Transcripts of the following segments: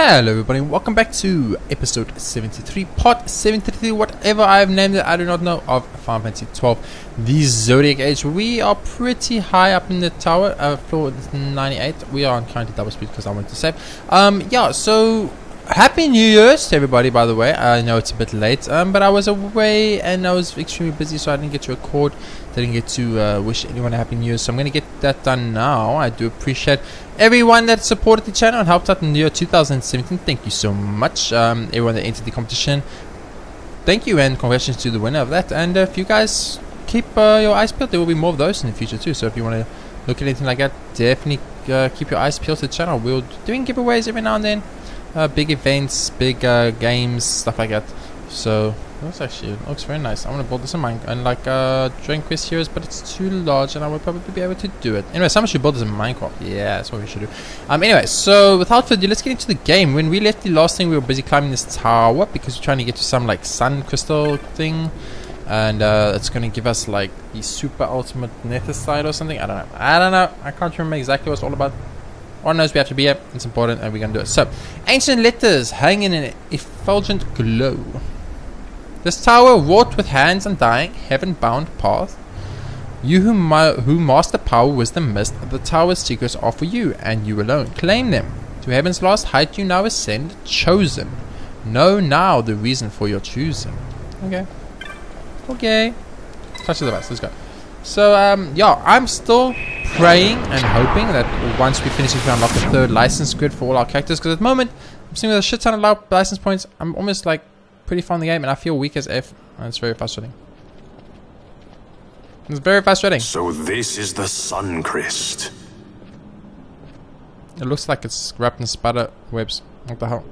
Hello everybody, welcome back to episode 73, part 73, whatever I have named it, I do not know, of Final Fantasy 12, the Zodiac Age. We are pretty high up in the tower, floor 98, we are on currently double speed because I want to save. Yeah, so Happy New Year's to everybody, by the way. I know it's a bit late, but I was away and I was extremely busy, so I didn't get to record, didn't get to wish anyone a Happy New Year, so I'm going to get that done now. I do appreciate everyone that supported the channel and helped out in the year 2017. Thank you so much. Everyone that entered the competition, thank you, and congratulations to the winner of that. And if you guys keep your eyes peeled, there will be more of those in the future too, so if you want to look at anything like that, definitely keep your eyes peeled to the channel. We're doing giveaways every now and then. Big events, big games, stuff like that. So it looks very nice. I want to build this in Minecraft and like Dragon Quest Heroes, but it's too large and I will probably be able to do it. Anyway, someone should build this in Minecraft. Yeah, that's what we should do. Anyway, so without further ado, let's get into the game. When we left the last thing, we were busy climbing this tower because we're trying to get to some like sun crystal thing, and it's going to give us like the super ultimate netherite or something. I don't know. I can't remember exactly what it's all about. All knows we have to be here, it's important, and we're going to do it. So, ancient letters hang in an effulgent glow. This tower, wrought with hands undying, heaven-bound path. You who master power, wisdom, mist, the tower's secrets are for you, and you alone. Claim them. To heaven's last height you now ascend, chosen. Know now the reason for your choosing. Okay. Touch the device, let's go. So, yeah, I'm still praying and hoping that once we finish it, we unlock the third license grid for all our characters. Because at the moment, I'm seeing with a shit ton of license points, I'm almost like pretty far in the game, and I feel weak as F. And it's very frustrating. It's very frustrating. So this is the sun Cryst. It looks like it's wrapped in spider webs. What the hell?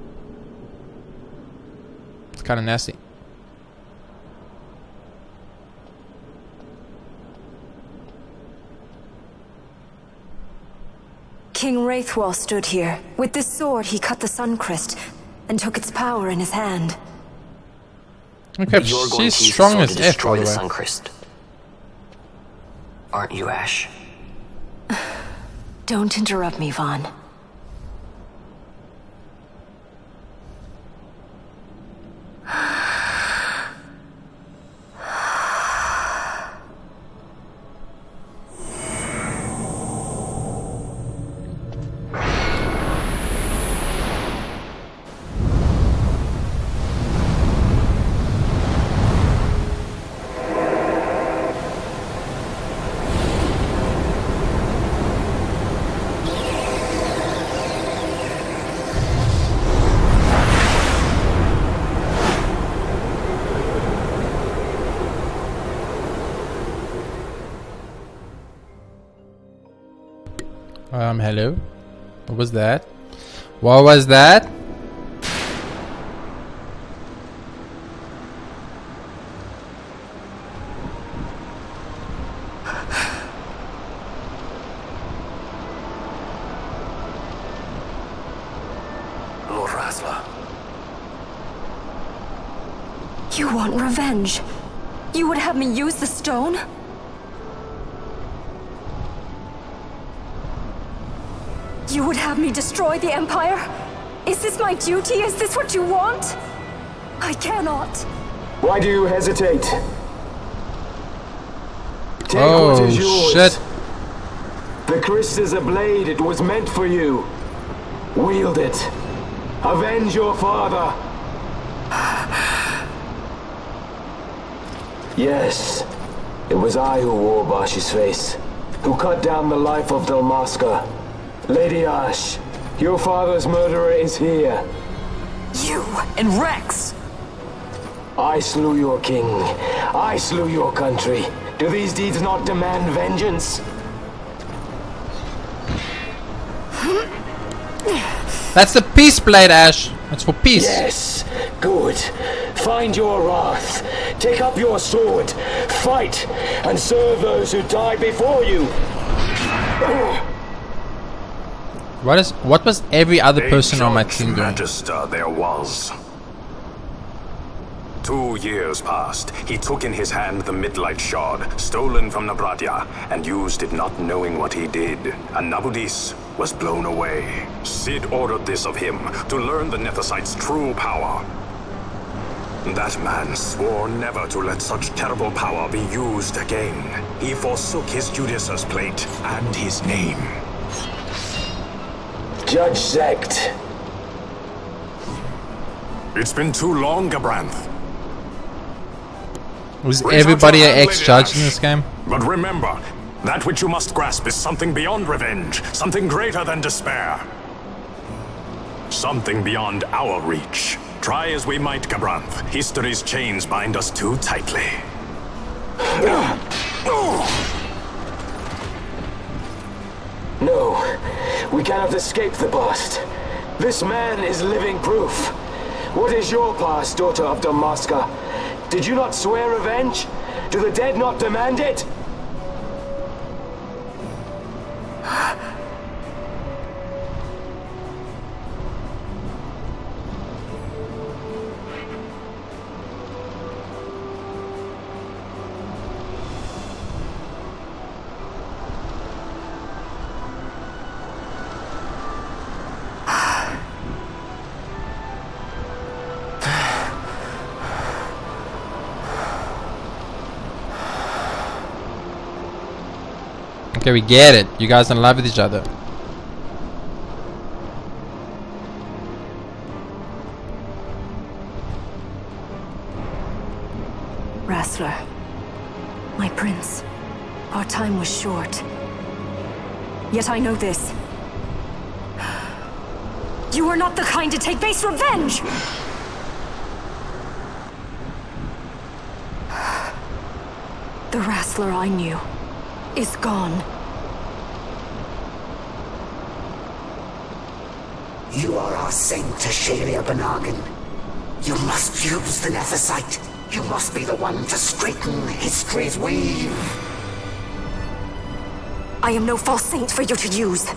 It's kind of nasty. King Wraithwall stood here. With this sword, he cut the Sun Cryst and took its power in his hand. Okay, she's strong as F, by the way. Sun Cryst. Aren't you, Ash? Don't interrupt me, Vaughn. Hello? What was that? What was that? Lord Rasla. You want revenge? You would have me use the stone? You would have me destroy the Empire? Is this my duty? Is this what you want? I cannot. Why do you hesitate? Take what is yours. Shit. The Cryst is a blade. It was meant for you. Wield it. Avenge your father. Yes, it was I who wore Bashi's face, who cut down the life of Dalmasca. Lady Ash, your father's murderer is here. You and Rex! I slew your king. I slew your country. Do these deeds not demand vengeance? That's the peace blade, Ash. That's for peace. Yes, good. Find your wrath. Take up your sword. Fight and serve those who died before you. What was every other person on my team doing? Magister there was. 2 years passed. He took in his hand the Midlight Shard, stolen from Nabratia, and used it not knowing what he did. And Nabudis, was blown away. Sid ordered this of him, to learn the Nethicite's true power. That man swore never to let such terrible power be used again. He forsook his Judais's plate and his name. Judge Zect. It's been too long, Gabranth. Was Raise everybody out your an hand, ex-judge Lady in Ash. this game? But remember, that which you must grasp is something beyond revenge, something greater than despair. Something beyond our reach. Try as we might, Gabranth, history's chains bind us too tightly. No, we cannot escape the past. This man is living proof. What is your past, daughter of Dalmasca? Did you not swear revenge? Do the dead not demand it? Okay, we get it. You guys are in love with each other. Wrestler. My prince. Our time was short. Yet I know this. You are not the kind to take base revenge! The wrestler I knew is gone. You are our saint, Tashalia Banagin. You must use the Nethicite. You must be the one to straighten history's weave. I am no false saint for you to use.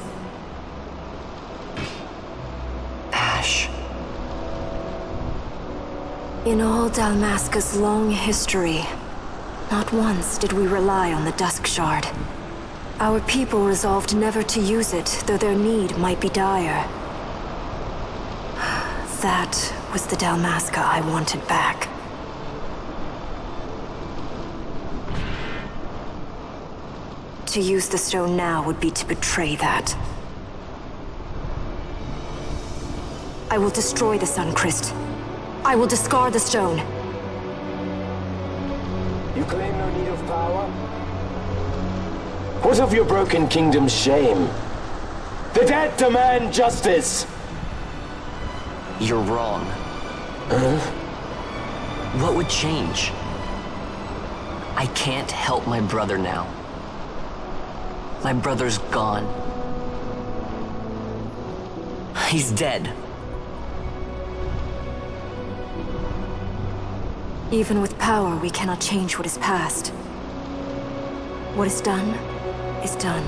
Ash. In all Dalmasca's long history, not once did we rely on the Dusk Shard. Our people resolved never to use it, though their need might be dire. That was the Dalmasca I wanted back. To use the stone now would be to betray that. I will destroy the sun, Cryst. I will discard the stone. You claim no need of power? What of your broken kingdom's shame? The dead demand justice! You're wrong. What would change? I can't help my brother now. My brother's gone. He's dead. Even with power, we cannot change what is past. What is done, is done.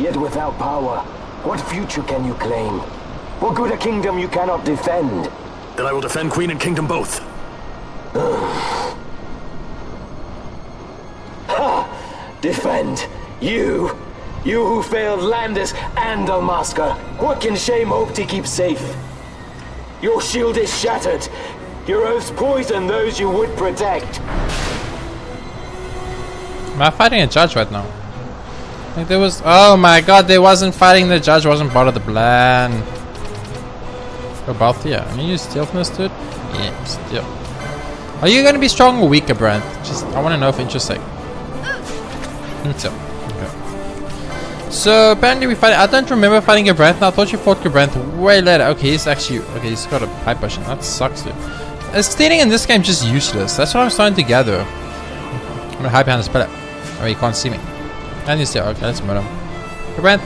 Yet without power, what future can you claim? What good a kingdom you cannot defend? Then I will defend Queen and Kingdom both. Defend? You? You who failed Landis and Dalmasca. What can shame hope to keep safe? Your shield is shattered. Your oaths poison those you would protect. Am I fighting a judge right now? I think there was... Oh my god, they wasn't fighting the judge, wasn't part of the plan. Go both, yeah. Can you use steal from this dude? Yeah, steal. Are you gonna be strong or weaker, Brent? Just, I wanna know for interest sake. So, okay. So, apparently we fight... I don't remember fighting Gabranth, and I thought you fought Gabranth way later. Okay, he's actually... Okay, he's got a pipe potion. That sucks, dude. Stealing in this game just useless. That's what I'm starting to gather. I'm gonna hide behind this pillar. Oh, he can't see me. And you steal. Okay, let's murder him. Gabranth!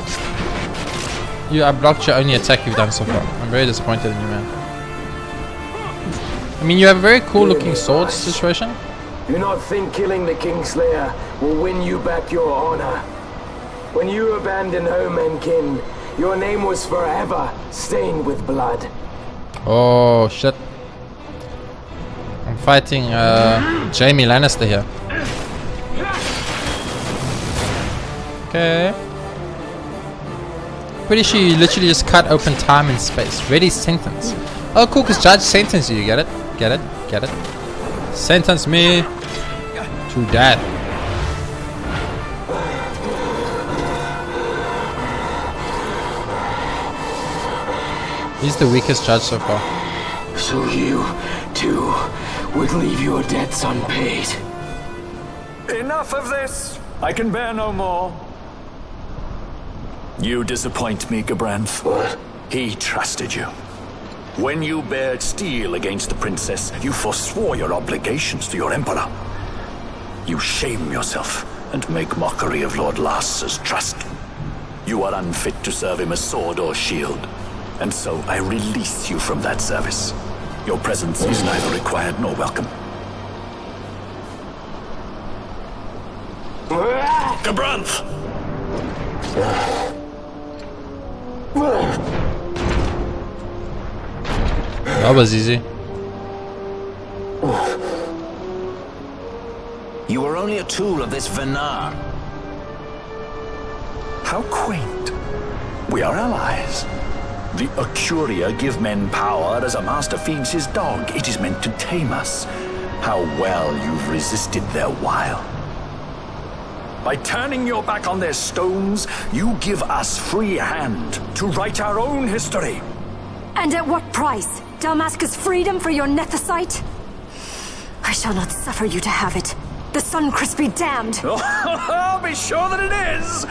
I blocked your only attack you've done so far. I'm very disappointed in you, man. I mean, you have a very cool looking sword situation. Do not think killing the Kingslayer will win you back your honor. When you abandoned home and kin, your name was forever stained with blood. Oh shit. I'm fighting Jaime Lannister here. Okay. Pretty sure you literally just cut open time and space. Ready sentence. Oh cool, because judge sentence you. Get it? Get it? Get it? Sentence me to death. He's the weakest judge so far. So you, too, would leave your debts unpaid? Enough of this! I can bear no more. You disappoint me, Gabranth. What? He trusted you. When you bared steel against the princess, you forswore your obligations to your emperor. You shame yourself and make mockery of Lord Lars's trust. You are unfit to serve him as sword or shield, and so I release you from that service. Your presence is neither required nor welcome. Gabranth! That was easy. You were only a tool of this Venar. How quaint. We are allies. The Acuria give men power as a master feeds his dog. It is meant to tame us. How well you've resisted their wile. By turning your back on their stones, you give us free hand to write our own history. And at what price? Dalmasca's freedom for your nethicite? I shall not suffer you to have it. The sun Cryst be damned! I'll be sure that it is!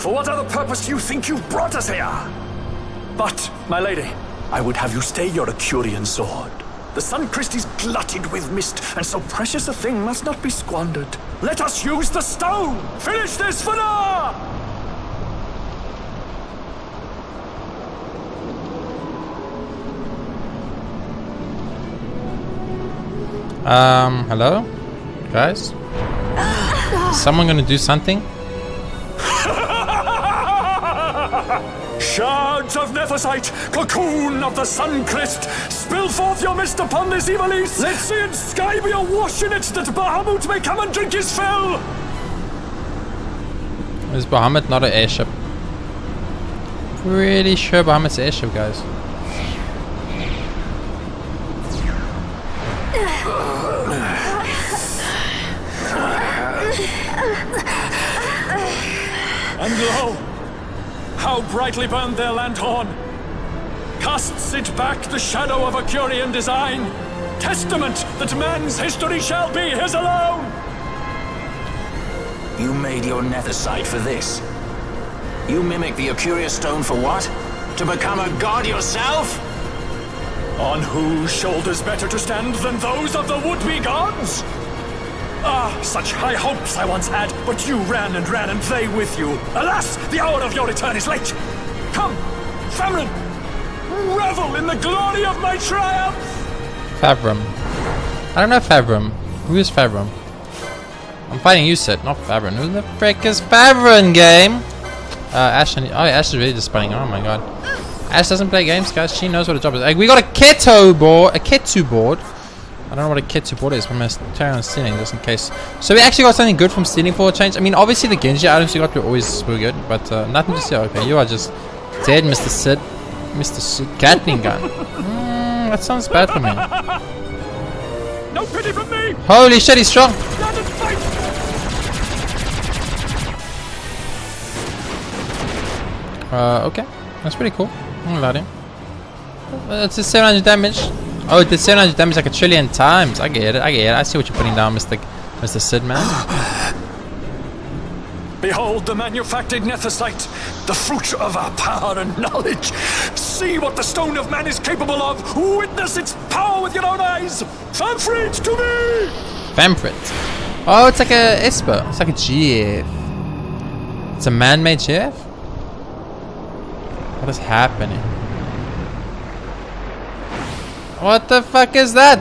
For what other purpose do you think you've brought us here? But, my lady, I would have you stay your Acurian sword. The sun Cryst is glutted with mist, and so precious a thing must not be squandered. Let us use the stone! Finish this for now! Hello? Guys? Is someone gonna do something? Shards of Nethicite, cocoon of the sun Cryst, spill forth your mist upon this evil east. Let sea and sky be awash in it, that Bahamut may come and drink his fill. Is Bahamut not an airship? Pretty sure Bahamut's an airship, guys. And lo, how brightly burned their lanthorn! Casts it back the shadow of Acurian design, testament that man's history shall be his alone! You made your Nethicite for this. You mimic the Acuria stone for what? To become a god yourself? On whose shoulders better to stand than those of the would-be gods? Ah, such high hopes I once had, but you ran and they with you. Alas, the hour of your return is late. Come, Famrin, revel in the glory of my triumph! Favrum. I don't know Favrum. Who is Favrum? I'm fighting you, Sid, not Favrum. Who the frick is Favrum, game? Ash and... Oh, Ash is really just spinning. Oh my god. Ash doesn't play games, guys. She knows what a job is. Like, we got a Keto board. A Ketsu board. I don't know what a Ketsu board is. I'm going to turn on stealing just in case. So we actually got something good from stealing for a change. I mean, obviously the Genji items you got were always were good, but nothing to say. Okay, you are just dead, Mr. Sid. Mr. Sid. Gatling gun. That sounds bad for me. No pity from me! Holy shit, he's strong. Stand and fight! Okay. That's pretty cool. I'm glad him. It's a 700 damage. Oh, it did 700 damage like a trillion times. I get it. I see what you're putting down, Mr. Sid, man. Behold the manufactured Nethicite, the fruit of our power and knowledge. See what the stone of man is capable of. Witness its power with your own eyes. Famfrit to me! Famfrit. Oh, it's like a Esper. It's like a GF. It's a man-made GF? What is happening? What the fuck is that?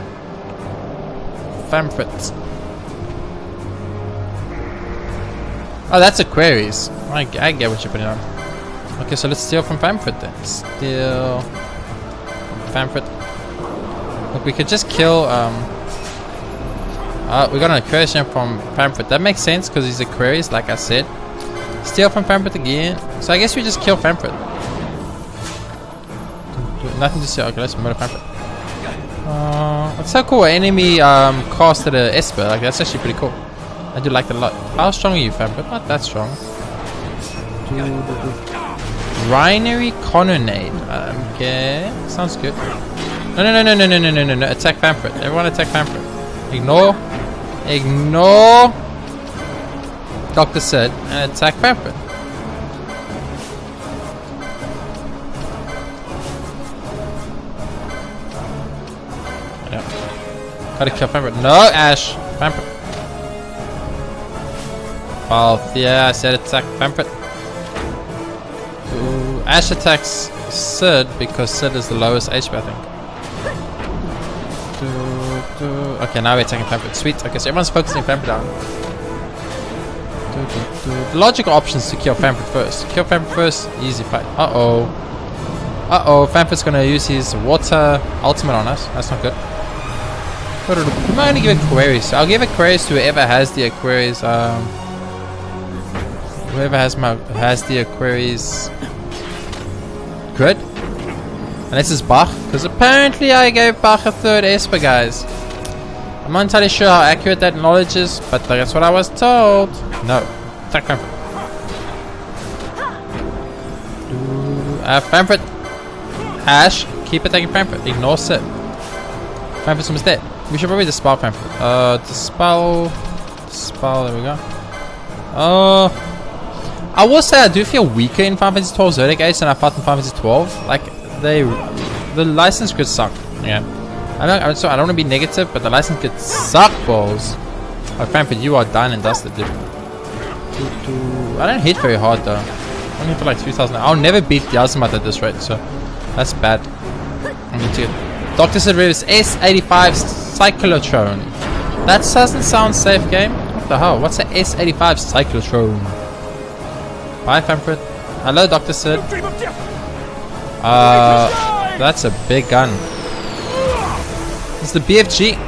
Famfrit. Oh, that's Aquarius. I get what you're putting on. Okay, so let's steal from Famfrit then. Steal. Famfrit. Look, we could just kill. We got an Aquarius from Pamphlet. That makes sense because he's Aquarius, like I said. Steal from Pamphlet again. So I guess we just kill Pamphlet. Nothing to say. Okay, let's murder Pamphlet. It's so cool. Enemy casted a Esper. Like that's actually pretty cool. I do like that a lot. How strong are you, Pamphlet? Not that strong. Rhinery Colonnade. Okay, sounds good. No. Attack Pamphlet. Everyone attack Pamphlet. Ignore Dr. Sid and attack Pamphlet. Yeah. Gotta kill Pamphlet. No, Ash. Pamphlet. Well, yeah, I said attack Pamphlet. Ooh, Ash attacks Sid because Sid is the lowest HP, I think. Okay, now we're attacking Pamphlet. Sweet. Okay, so everyone's focusing Pamphlet down. The logical option is to kill Pamphlet first. Kill Pamphlet first, easy fight. Pamphlet's gonna use his water ultimate on us. That's not good. I'm gonna give Aquarius. I'll give Aquarius to whoever has the Aquarius. Whoever has the Aquarius. Good. Unless it's Bach, because apparently I gave Bach a third Esper, guys. I'm not entirely sure how accurate that knowledge is, but that's what I was told. No. Attack Pamphlet. Pamphlet. Ash, keep attacking Pamphlet. Ignore Sid. Pamphlet's almost dead. We should probably dispel Pamphlet. Dispel, there we go. I will say I do feel weaker in Final Fantasy 12 Zodiac Age than I felt in Final Fantasy 12. Like, the license could suck. Yeah. I don't want to be negative, but the license could suck balls. Oh, Pamphlet, you are done and dusted, dude. I don't hit very hard though. I only hit for like 2,000. I'll never beat the Azimuth at this rate, so that's bad. I need to. Dr. Sid Rivers S85 Cyclotron. That doesn't sound safe, game. What the hell? What's an S85 Cyclotron? Bye, Pamphlet. Hello, Dr. Sid. That's a big gun. It's the BFG.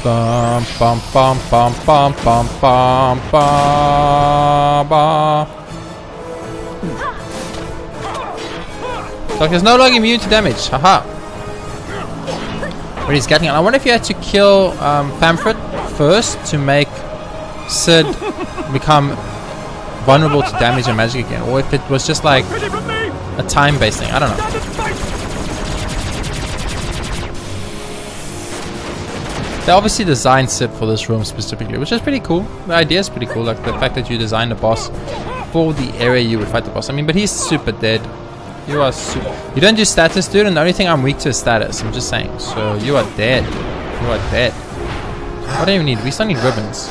Bum bum bum bum bum bum bum bum bum. Doctor's no longer immune to damage. Haha. But he's getting. I wonder if you had to kill Pamphlet first to make Sid become vulnerable to damage and magic again, or if it was just like a time-based thing. I don't know. They obviously designed Sid for this room specifically, which is pretty cool. The idea is pretty cool, like the fact that you designed the boss for the area you would fight the boss. I mean, but he's super dead. You are super. You don't do status, dude, and the only thing I'm weak to is status. I'm just saying. So you are dead. You are dead. What do you need? We still need ribbons.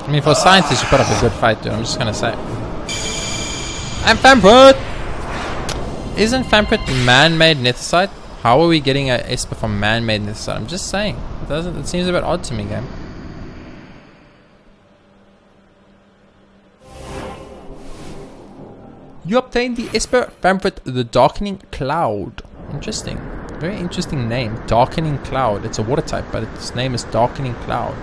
I mean, for scientists, you put up a good fight, dude. I'm just gonna say. I'm Pamphlet! Isn't Pamphlet man-made nethicite? How are we getting a Esper from man-made nethicite? I'm just saying. It seems a bit odd to me, game. You obtained the Esper Pamphlet, the Darkening Cloud. Interesting. Very interesting name. Darkening Cloud. It's a water type, but its name is Darkening Cloud.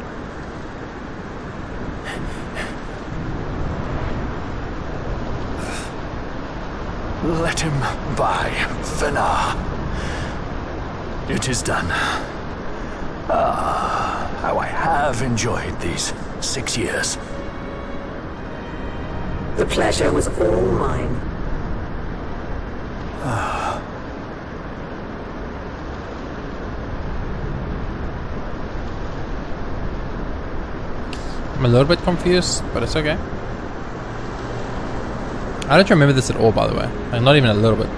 Let him by, Fenar. It is done. Ah, how I have enjoyed these 6 years. The pleasure was all mine. I'm a little bit confused, but it's okay. I don't remember this at all, by the way. Like, not even a little bit.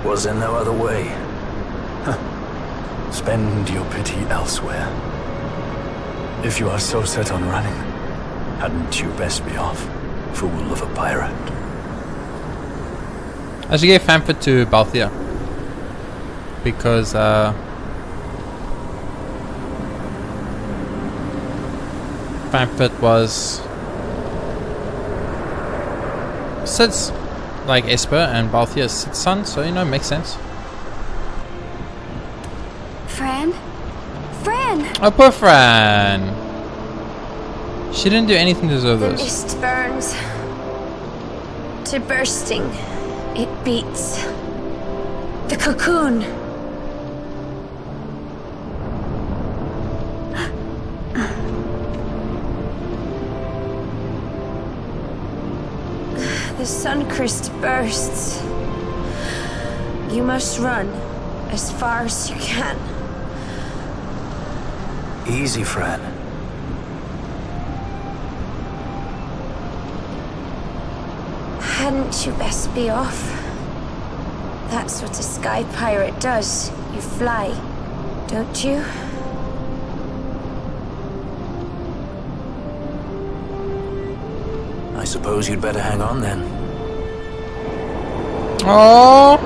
Was there no other way? Huh. Spend your pity elsewhere. If you are so set on running, hadn't you best be off, fool of a pirate? I should give Pamphlet to Balthea. Because, prime fit was Sid's, like Esper, and Balthia is Sid's son, so you know, makes sense. Fran? Fran! Oh, poor Fran. She didn't do anything to deserve The this. mist burns to bursting. It beats. The cocoon. The sun Cryst bursts. You must run as far as you can. Easy, Fran. Hadn't you best be off? That's what a sky pirate does. You fly, don't you? I suppose you'd better hang on then. Oh,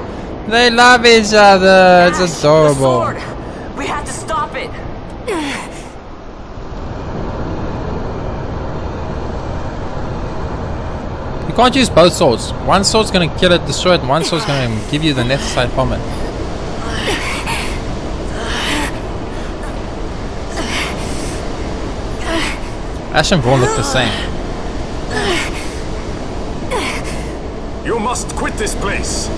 they love each other. It's Ash, adorable. The sword! We have to stop it! You can't use both swords. One sword's gonna kill it, destroy it, and one sword's gonna give you the necessary from it. Ash and Vaughn look the same. You must quit this place.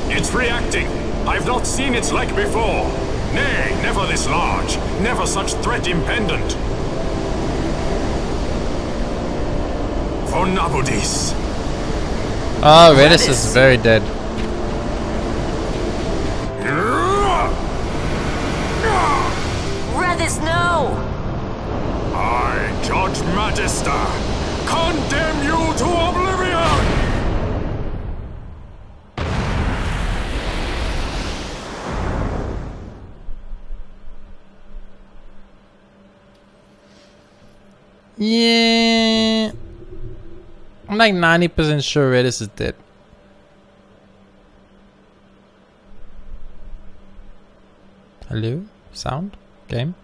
It's reacting. I've not seen its like before. Nay, never this large. Never such threat impendent. For Nabudis. Oh, Redis is very dead. Redis, no! I, Judge Magister, condemn you to oblivion! Yeah. I'm like 90% sure Redis is dead. Hello? Sound? Game?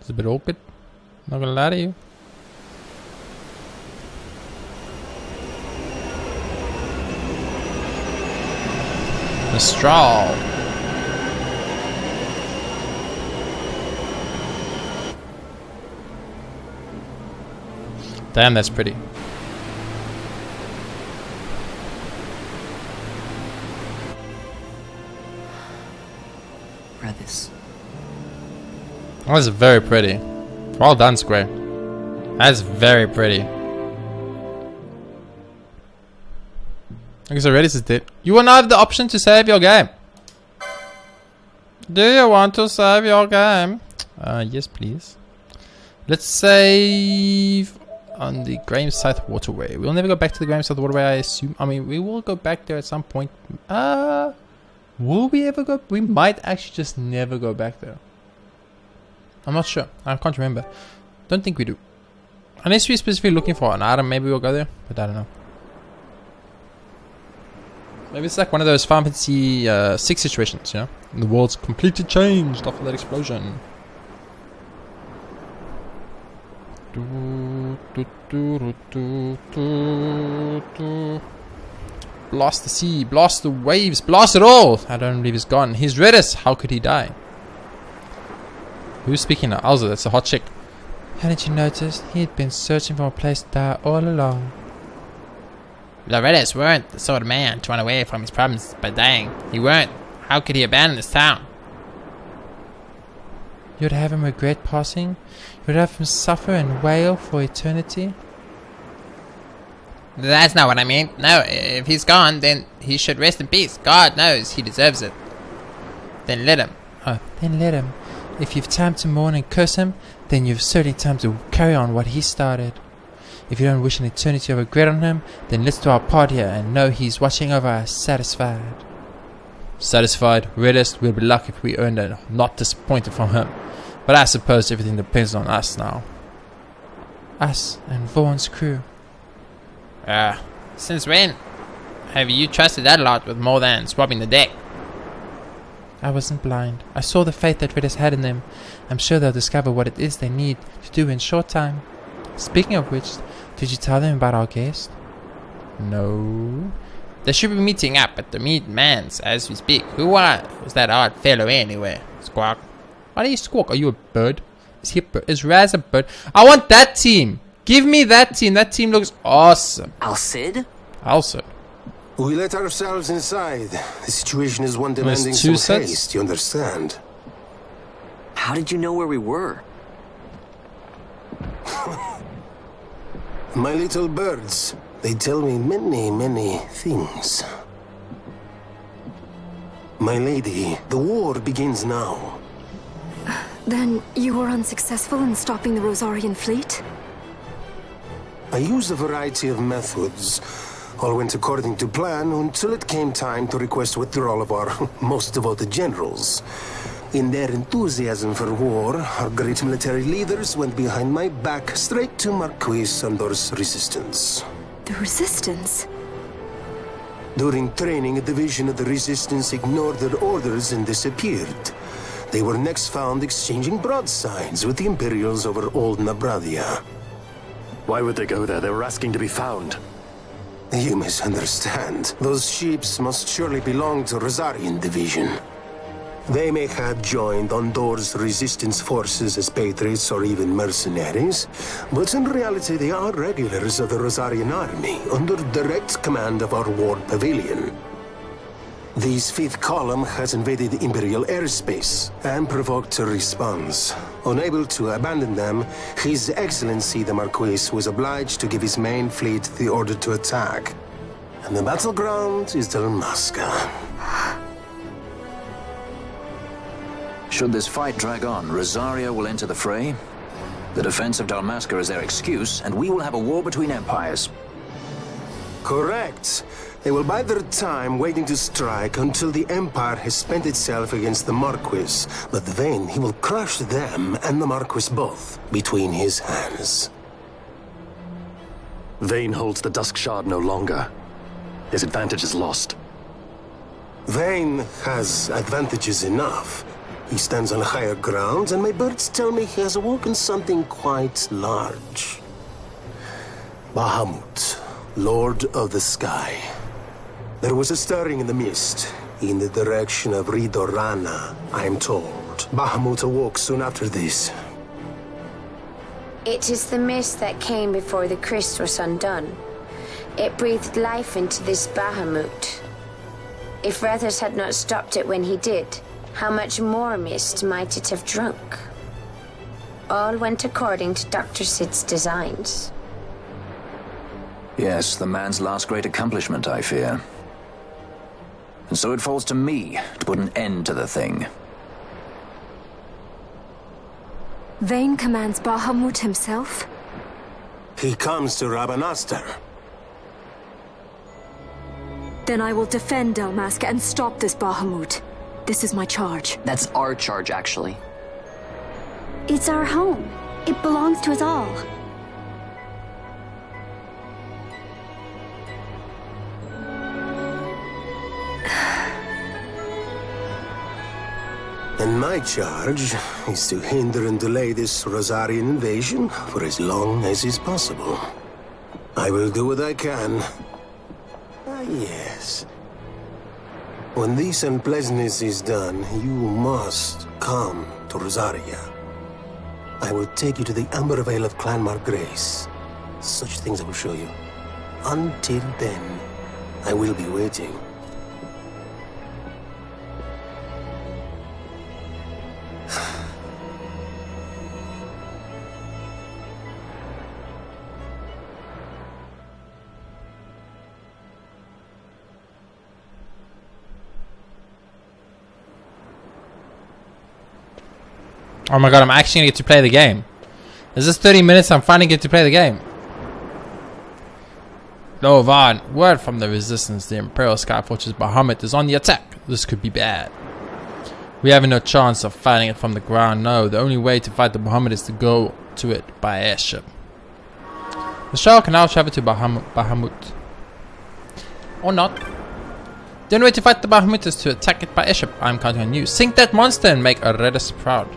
It's a bit awkward. Not gonna lie to you. Mistral. Damn, that's pretty. Redis. That's very pretty. Well done, Square. That's very pretty. Okay, so Redis is dead. You will now have the option to save your game. Do you want to save your game? Yes, please. Let's save on the Graham South Waterway. We'll never go back to the Graham South Waterway, I assume. I mean, we will go back there at some point. Will we ever go? We might actually just never go back there. I'm not sure. I can't remember. Don't think we do. Unless we're specifically looking for an item, maybe we'll go there. But I don't know. Maybe it's like one of those Final Fantasy 6 situations, you know? And the world's completely changed after that explosion. Blast the sea, blast the waves, blast it all! I don't believe he's gone. He's Redis. How could he die? Who's speaking now? Alza, that's a hot chick. Hadn't you noticed? He had been searching for a place to die all along. The Redis weren't the sort of man to run away from his problems by dying. He weren't. How could he abandon this town? You'd have him regret passing? You'd have him suffer and wail for eternity? That's not what I mean. No, if he's gone, then he should rest in peace. God knows he deserves it. Then let him. Oh, then let him. If you've time to mourn and curse him, then you've certainly time to carry on what he started. If you don't wish an eternity of regret on him, then let's do our part here and know he's watching over us, satisfied. Satisfied? Redis, we'll be lucky if we earned it, not disappointed from him. But I suppose everything depends on us now. Us and Vaughn's crew. Since when have you trusted that lot with more than swapping the deck? I wasn't blind. I saw the faith that Ridders had in them. I'm sure they'll discover what it is they need to do in short time. Speaking of which, did you tell them about our guest? No. They should be meeting up at the meat man's as we speak. Who was that odd fellow anyway? Squawk. Why do you squawk? Are you a bird? Is Raz a bird? I want that team. Give me that team. That team looks awesome. Al-Cid? Also. We let ourselves inside. The situation is one demanding two some sets? haste, you understand? How did you know where we were? My little birds, they tell me many, many things. My lady, the war begins now. Then you were unsuccessful in stopping the Rosarian fleet? I used a variety of methods. All went according to plan until it came time to request withdrawal of our most devoted generals. In their enthusiasm for war, our great military leaders went behind my back straight to Marquis Sandor's resistance. The Resistance? During training, a division of the resistance ignored their orders and disappeared. They were next found exchanging broadsides with the Imperials over Old Nabradia. Why would they go there? They were asking to be found. You misunderstand. Those ships must surely belong to Rosarian division. They may have joined Ondor's resistance forces as patriots or even mercenaries, but in reality they are regulars of the Rosarian army, under direct command of our war pavilion. This fifth column has invaded Imperial airspace and provoked a response. Unable to abandon them, His Excellency the Marquis was obliged to give his main fleet the order to attack. And the battleground is Dalmasca. Should this fight drag on, Rosaria will enter the fray. The defense of Dalmasca is their excuse, and we will have a war between empires. Correct. They will bide their time waiting to strike until the Empire has spent itself against the Marquis. But then he will crush them and the Marquis both between his hands. Vayne holds the Dusk Shard no longer. His advantage is lost. Vayne has advantages enough. He stands on higher ground, and my birds tell me he has awoken something quite large. Bahamut, Lord of the Sky. There was a stirring in the mist, in the direction of Ridorana, I am told. Bahamut awoke soon after this. It is the mist that came before the Cryst was undone. It breathed life into this Bahamut. If Rethers had not stopped it when he did, how much more mist might it have drunk? All went according to Dr. Sid's designs. Yes, the man's last great accomplishment, I fear. And so it falls to me to put an end to the thing. Vayne commands Bahamut himself? He comes to Rabanastar. Then I will defend Dalmasca and stop this Bahamut. This is my charge. That's our charge, actually. It's our home. It belongs to us all. And my charge is to hinder and delay this Rosarian invasion for as long as is possible. I will do what I can. Ah, yes. When this unpleasantness is done, you must come to Rosaria. I will take you to the Amber Vale of Clan Margrace. Such things I will show you. Until then, I will be waiting. Oh my god, I'm actually gonna get to play the game. Is this 30 minutes? I'm finally get to play the game. No, Vaughn. Word from the Resistance. The Imperial Sky Fortress Bahamut is on the attack. This could be bad. We have no chance of fighting it from the ground. No, the only way to fight the Bahamut is to go to it by airship. The shuttle can now travel to Bahamut. Or not. The only way to fight the Bahamut is to attack it by airship. I'm counting on you. Sink that monster and make Redis proud.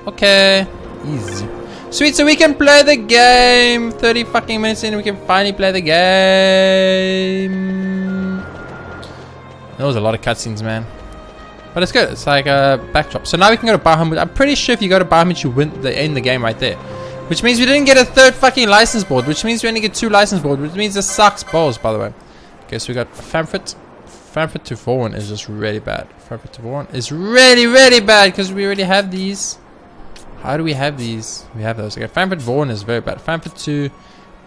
Okay. Easy. Sweet, so we can play the game. 30 fucking minutes in, we can finally play the game. There was a lot of cutscenes, man. But it's good. It's like a backdrop. So now we can go to Bahamut. I'm pretty sure if you go to Bahamut, you win end the game right there. Which means we didn't get a third fucking license board. Which means we only get 2 license boards. Which means this sucks balls, by the way. Okay, so we got Famfrit. Famfrit to Vaughan is just really bad. Famfrit to Vaughan is really, really bad because we already have these. How do we have these? We have those. Okay, Famfrit Vaughan is very bad. Famfrit to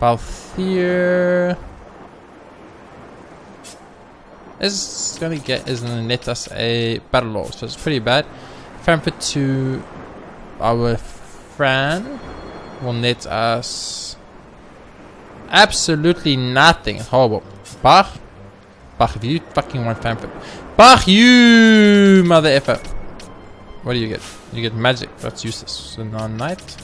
Balthier is gonna net us a battle law, so it's pretty bad. Famfrit to our Fran will net us absolutely nothing. It's horrible. Bach, if you fucking want Famfrit. Bach, you mother effer. What do you get? You get magic. That's useless. So non-knight.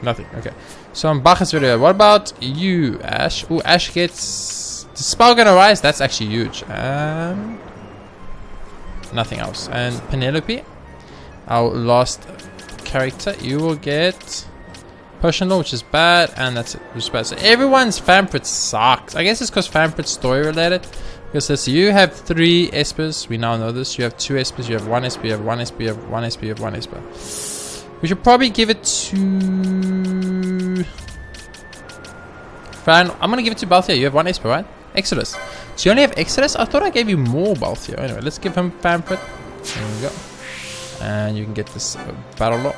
Nothing. Okay. So on Bach is really bad. What about you, Ash? Oh, Ash gets... The spell gonna rise? That's actually huge. Nothing else. And Penelope, our last character, you will get Potion Law, which is bad, and that's it, which is bad. So everyone's Famfrit sucks. I guess it's because Famfrit's story related. Because this, you have 3 espers. We now know this. You have 2 espers. You have 1 esper. You have 1 esper. You have 1 esper. You have 1 esper. We should probably give it to Fran. I'm gonna give it to Balthier. You have 1 esper, right? Exodus. So you only have Exodus? I thought I gave you more Balthier. Anyway, let's give him Famfrit. There we go. And you can get this battle law.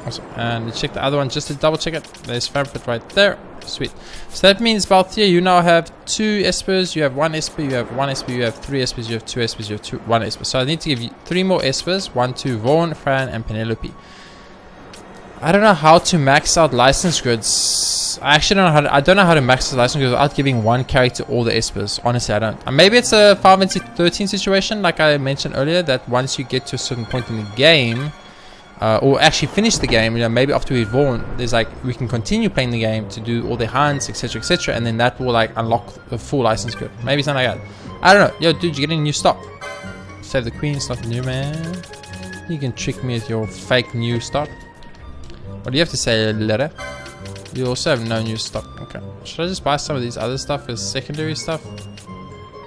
Awesome. And we check the other one just to double check it. There's Famfrit right there. Sweet. So that means Balthier, you now have 2 espers. You have 1 esper. You have 1 esper. You have 3 espers. You have 2 espers. You have 1 esper. So I need to give you 3 more espers. 1 to Vaughan, Fran, and Penelope. I don't know how to max out license grids. I actually don't know how to, I don't know how to max the license grids without giving one character all the espers. Honestly, I don't. Maybe it's a Final Fantasy 13 situation, like I mentioned earlier, that once you get to a certain point in the game, or actually finish the game, you know, maybe after we've Vaughan, there's like we can continue playing the game to do all the hunts, etc., and then that will like unlock the full license grid. Maybe something like that. I don't know. Yo, dude, you're getting new stock. Save the queen, stock new, man. You can trick me with your fake new stock. What do you have to say, letter? You also have no new stock. Okay. Should I just buy some of these other stuff as secondary stuff?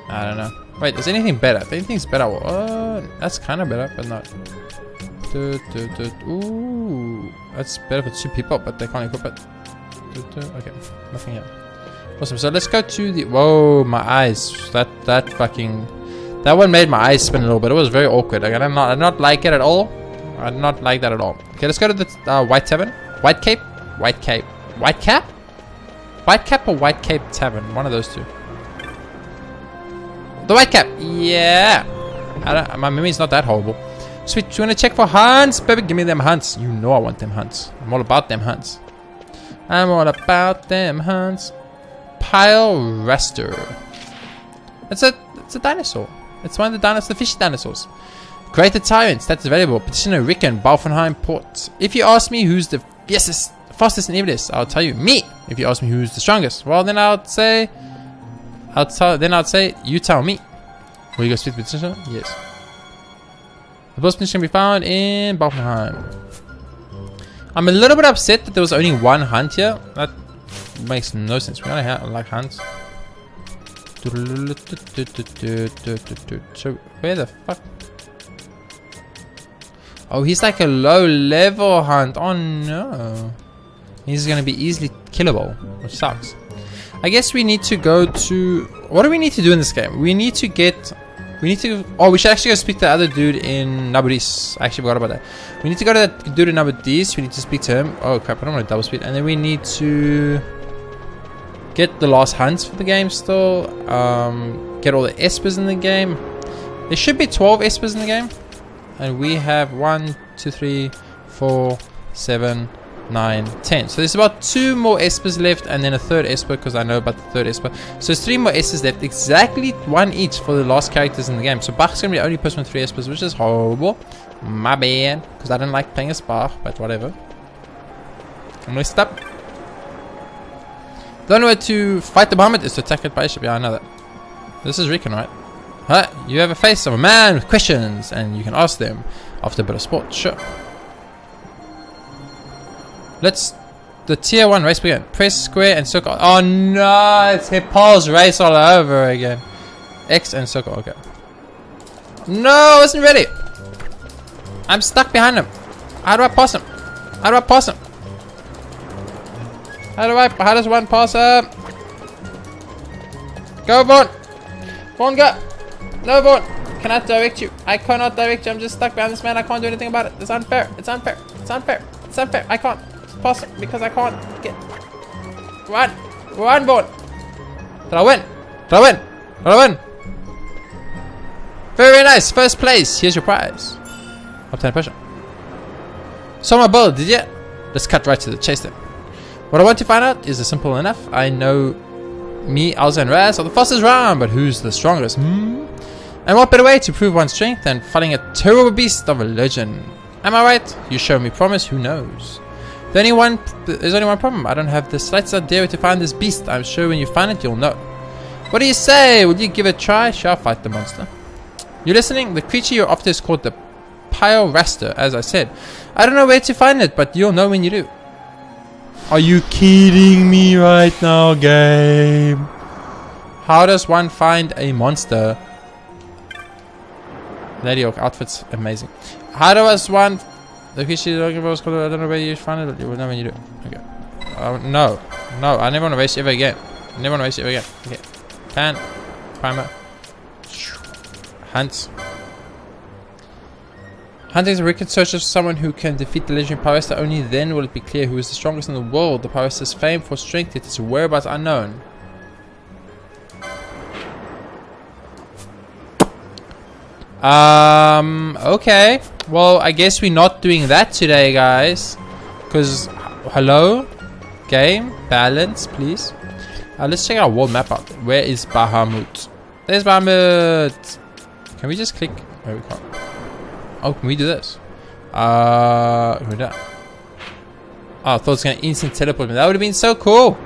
I don't know. Wait, is anything better? If anything's better, oh, that's kind of better, but not. Ooh, that's better for 2 people, but they can't equip it. Okay, nothing yet. Awesome. So let's go to the. Whoa, my eyes. That one made my eyes spin a little bit. It was very awkward. Like, I did not like it at all. I did not like that at all. Okay, let's go to the White Tavern. White Cape? White Cape. White Cap? White Cap or White Cape Tavern? One of those two. The White Cap! Yeah! My memory's not that horrible. Sweet, you wanna check for hunts? Baby, give me them hunts. You know I want them hunts. I'm all about them hunts. I'm all about them hunts. Pile Raster. It's a dinosaur. It's one of the dinosaurs, the fishy dinosaurs. Greater Tyrants, that's available. Petitioner Rickon, Balfenheim Port. If you ask me who's the fastest and evilest, I'll tell you me. If you ask me who's the strongest, well then I'd say you tell me. Will you go speak to Petitioner? Yes. The boss petition can be found in Balfenheim. I'm a little bit upset that there was only 1 hunt here. That makes no sense. We only like hunts. So where the fuck? Oh, he's like a low level hunt. Oh no. He's gonna be easily killable, which sucks. I guess we need to go to... What do we need to do in this game? We need to... Oh, we should actually go speak to the other dude in Nabudis. I actually forgot about that. We need to go to that dude in Nabudis. We need to speak to him. Oh crap, I don't want to double speed. And then we need to... get the last hunts for the game still. Get all the espers in the game. There should be 12 espers in the game. And we have 1, 2, 3, 4, 7, 9, 10. So there's about 2 more espers left, and then a 3rd esper, because I know about the 3rd esper. So there's 3 more espers left, exactly 1 each for the last characters in the game. So Bach's gonna be the only person with 3 espers, which is horrible. My bad, because I didn't like playing as Bach, but whatever. I messed up. The only way to fight the Bahamut is to attack it by ship. Yeah, I know that. This is Recon, right? Huh? You have a face of a man with questions, and you can ask them after a bit of sport. Sure. Let's... The tier 1 race begin. Press square and circle. Oh no! It's hit Paul's race all over again. X and circle. Okay. No! I wasn't ready! I'm stuck behind him. How do I pass him? How do I pass him? How does one pass him? Go, Vaughn! Vaughn, go! No, Vaughn! Cannot direct you. I cannot direct you. I'm just stuck behind this man. I can't do anything about it. It's unfair. It's unfair. It's unfair. It's unfair. I can't pass him because I can't get... Run! Run, Vaughn! Did I win? Did I win? Did I win? Very nice. First place. Here's your prize. Obtain pressure. Saw my bull, did you? Let's cut right to the chase then. What I want to find out is simple enough. I know me, Alza, and Raz are the fastest round, but who's the strongest? And what better way to prove one's strength than fighting a terrible beast of religion? Am I right? You show me promise, who knows? There's only one problem. I don't have the slightest idea where to find this beast. I'm sure when you find it, you'll know. What do you say? Will you give it a try? Shall I fight the monster? You listening? The creature you're after is called the Pyroraster, as I said. I don't know where to find it, but you'll know when you do. Are you kidding me right now, game? How does one find a monster? Lady Oak outfit's amazing. How does one... The creature you're looking for is called... I don't know where you find it, but you will know when you do. Okay. No. No, I never want to race ever again. I never want to race ever again. Okay. Pan. Primer. Hunt. Hunting is a record search of someone who can defeat the legendary Pyroraster. Only then will it be clear who is the strongest in the world. The Pyroraster's fame for strength, yet its whereabouts unknown. Okay. Well, I guess we're not doing that today, guys. Because, hello? Game, balance, please. Let's check our world map out. Where is Bahamut? There's Bahamut. Can we just click? Oh, we can't. Oh, can we do this? Can we do that? Oh, I thought it was going to instant teleport me. That would have been so cool.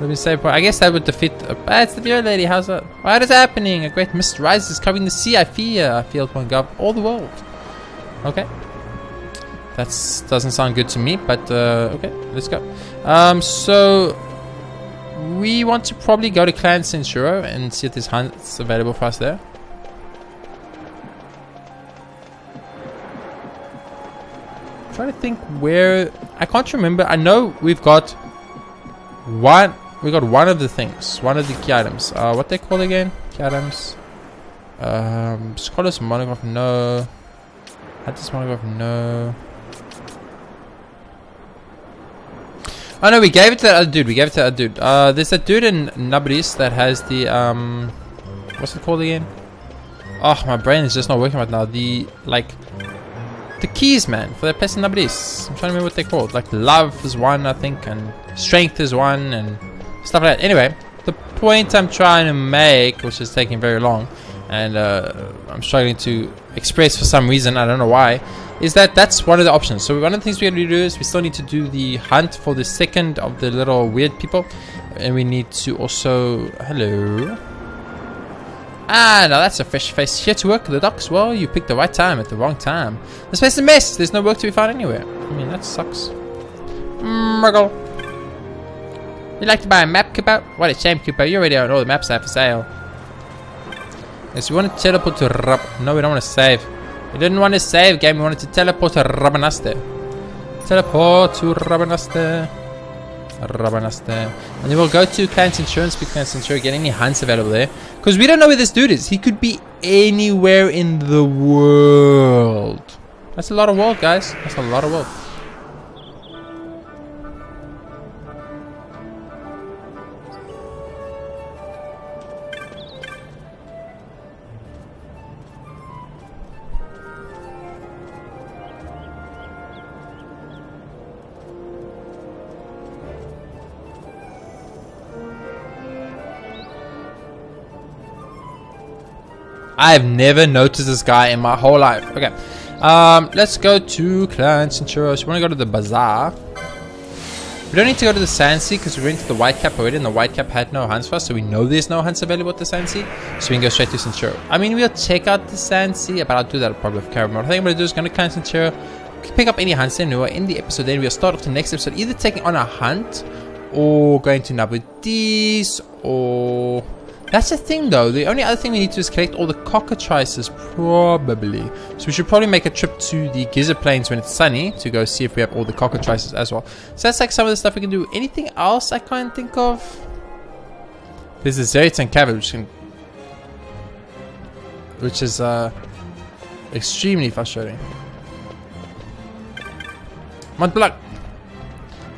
Let me say, I guess that would defeat... it's the beer lady. How's that? What is happening? A great mist rises, covering the sea. I feel it will engulf all the world. Okay. That doesn't sound good to me, but okay, let's go. So we want to probably go to Clan Censuro and see if there's hunts available for us there. I'm trying to think where... I can't remember. I know we've got one... We got one of the things. One of the key items. What they call again? Key items. Scholar's monograph, no. Had this monograph, no. Oh no, we gave it to that other dude. There's that dude in Nabris that has the what's it called again? Oh, my brain is just not working right now. The keys, man, for that place in Nabris. I'm trying to remember what they're called. Like love is one, I think, and strength is one, and stuff like that. Anyway, the point I'm trying to make, which is taking very long, and I'm struggling to express for some reason, I don't know why, is that that's one of the options. So one of the things we have to do is we still need to do the hunt for the second of the little weird people, and we need to also... Hello. Ah, now that's a fresh face. Here to work at the docks. Well, you picked the right time at the wrong time. This place is a mess. There's no work to be found anywhere. I mean, that sucks. Murgle. You'd like to buy a map, Cooper? What a shame, Cooper. You already own all the maps I have for sale. Yes, we want to teleport to No, we don't want to save. We didn't want to save, game. We wanted to teleport to Rabanaste. Teleport to Rabanaste. And then we'll go to Clan's Insurance, speak to Clan's Insurance, get any hunts available there. Because we don't know where this dude is. He could be anywhere in the world. That's a lot of world, guys. That's a lot of world. I've never noticed this guy in my whole life. Okay. Let's go to Clan Centuros. We want to go to the bazaar. We don't need to go to the Sandsea because we went to the Whitecap already, and the Whitecap had no hunts for us, so we know there's no hunts available at the Sandsea, so we can go straight to Centura. I mean, we'll check out the Sandsea, but I'll do that probably with Caramel. I think I'm going to do is going to climb Centura, pick up any hunts anywhere in the episode, then we'll start off the next episode either taking on a hunt or going to Nabudis, or... That's the thing though, the only other thing we need to do is collect all the cockatrices, probably. So we should probably make a trip to the Gizzard Plains when it's sunny to go see if we have all the cockatrices as well. So that's like some of the stuff we can do. Anything else I can't think of? There's a Zeritan Cavern, which is extremely frustrating. Mont Blanc.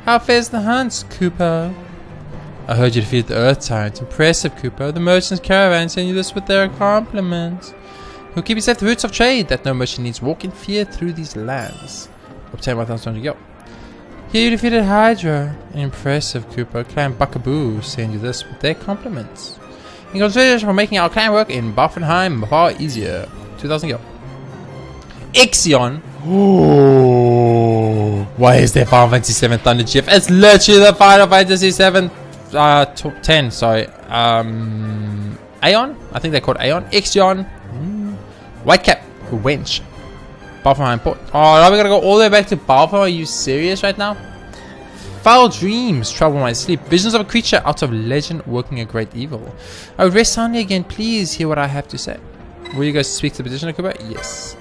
How fares the hunts, Cooper? I heard you defeated the Earth Tyrant. Impressive, Cooper. The merchants' caravan send you this with their compliments. Who'll keep you safe the routes of trade that no merchant needs walk in fear through these lands. Obtain 1,200 gil. Here you defeated Hydra. Impressive, Cooper. Clan Buckaboo send you this with their compliments. In consideration for making our clan work in Buffenheim far easier. 2,000 gil. Ixion. Ooh. Why is there Final Fantasy 7 Thunder GF? It's literally the Final Fantasy 7 top 10, sorry. Aeon? I think they're called Aeon. Ixion. Whitecap. Wench. Buffenheim Port. Oh, now we gotta go all the way back to Buffenheim. Are you serious right now? Foul dreams trouble my sleep. Visions of a creature out of legend working a great evil. I would rest soundly again. Please hear what I have to say. Will you guys speak to the petitioner, Kubo? Yes.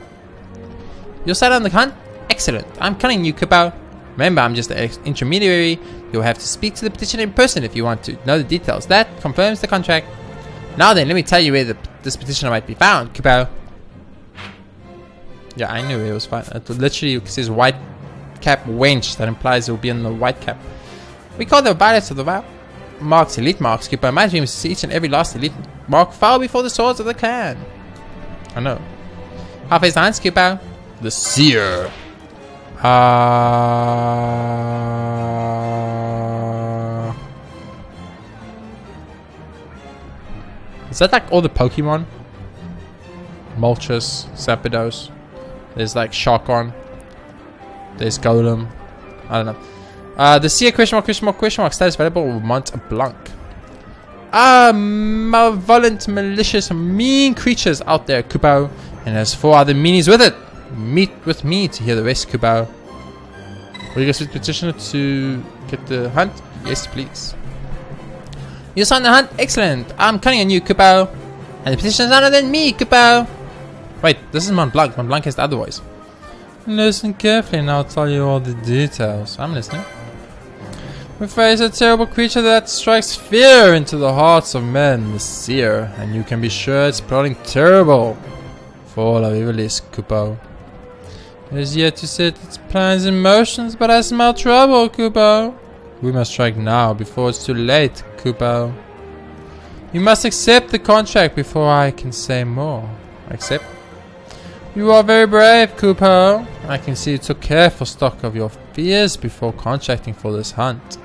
You'll start on the hunt? Excellent. I'm calling you, Kubo. Remember, I'm just an intermediary. You'll have to speak to the petitioner in person if you want to know the details. That confirms the contract. Now then, let me tell you where this petitioner might be found, Kubo. Yeah, I knew it was fine. It literally says white cap wench. That implies it will be in the white cap. We call them pilots of the vow. Marks, elite marks, Kubo. My dream is to see each and every last elite mark fall before the swords of the clan. I know. How face the hands, Kubo? The seer. Is that like all the Pokemon? Moltres, Zapdos. There's like Sharkon. There's Golem. I don't know. The Seer question mark status available Mont Blanc. Malevolent, malicious, mean creatures out there, Kubo. And there's 4 other meanies with it. Meet with me to hear the rest, Kubo. Will you guys with petitioner to get the hunt? Yes, please. You signed the hunt? Excellent. I'm counting on you, Kubo. And the petitioner's other than me, Kubo. Wait, this is Mont Blanc. Mont Blanc has the other voice. Listen carefully and I'll tell you all the details. I'm listening. We face a terrible creature that strikes fear into the hearts of men, the Seer. And you can be sure it's plotting terrible for all of Ivalice, Kubo. It is yet to set its plans in motion, but I smell trouble, Kubo. We must strike now, before it's too late, Kubo. You must accept the contract before I can say more. Accept? You are very brave, Kubo. I can see you took careful stock of your fears before contracting for this hunt.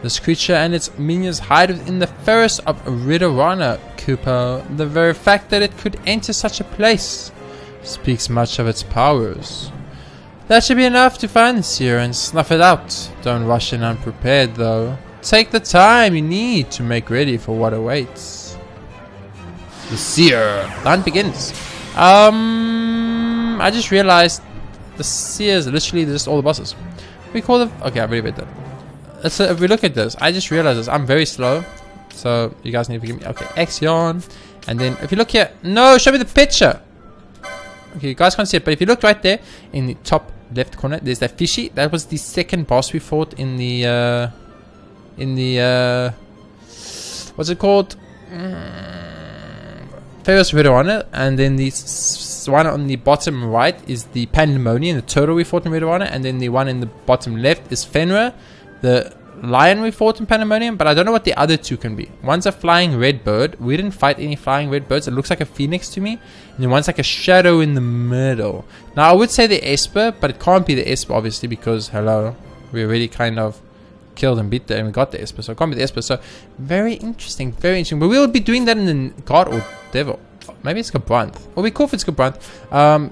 This creature and its minions hide within the forest of Ridorana, Kubo. The very fact that it could enter such a place speaks much of its powers. That should be enough to find the Seer and snuff it out. Don't rush in unprepared though. Take the time you need to make ready for what awaits. The Seer. The hunt begins. I just realized the Seer is literally just all the bosses. We call them. Okay, I've already read that. So if we look at this, I just realized this. I'm very slow, so you guys need to forgive me. Okay, Exion, and then if you look here, no, show me the picture. Okay, you guys can't see it, but if you look right there in the top left corner, there's that fishy. That was the second boss we fought in the what's it called? Ferris Ridorana, and then the one on the bottom right is the Pandemonium, the turtle we fought in Ridorana, and then the one in the bottom left is Fenrir, the lion we fought in Pandemonium, but I don't know what the other two can be. One's a flying red bird. We didn't fight any flying red birds. It looks like a phoenix to me. And then one's like a shadow in the middle. Now, I would say the Esper, but it can't be the Esper, obviously, because, hello, we already kind of killed and beat and we got the Esper, so it can't be the Esper. So, very interesting, very interesting. But we'll be doing that in the God or Devil. Maybe it's Gabranth. Well, we cool if it's Gabranth.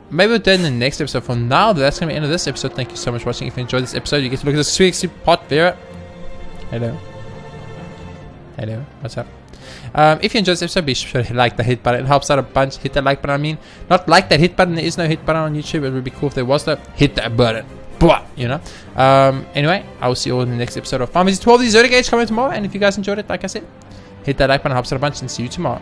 Maybe we'll do it in the next episode. For now, that's going to be the end of this episode. Thank you so much for watching. If you enjoyed this episode, you get to look at this sweet pot Vera. Hello. Hello. What's up? If you enjoyed this episode, be sure to like the hit button. It helps out a bunch. Hit the like button. I mean, not like that hit button. There is no hit button on YouTube. It would be cool if there was though. Hit that button. You know. Anyway, I will see you all in the next episode of Final Fantasy 12. The Zodiac Age coming tomorrow. And if you guys enjoyed it, like I said, hit that like button. Helps out a bunch. And see you tomorrow.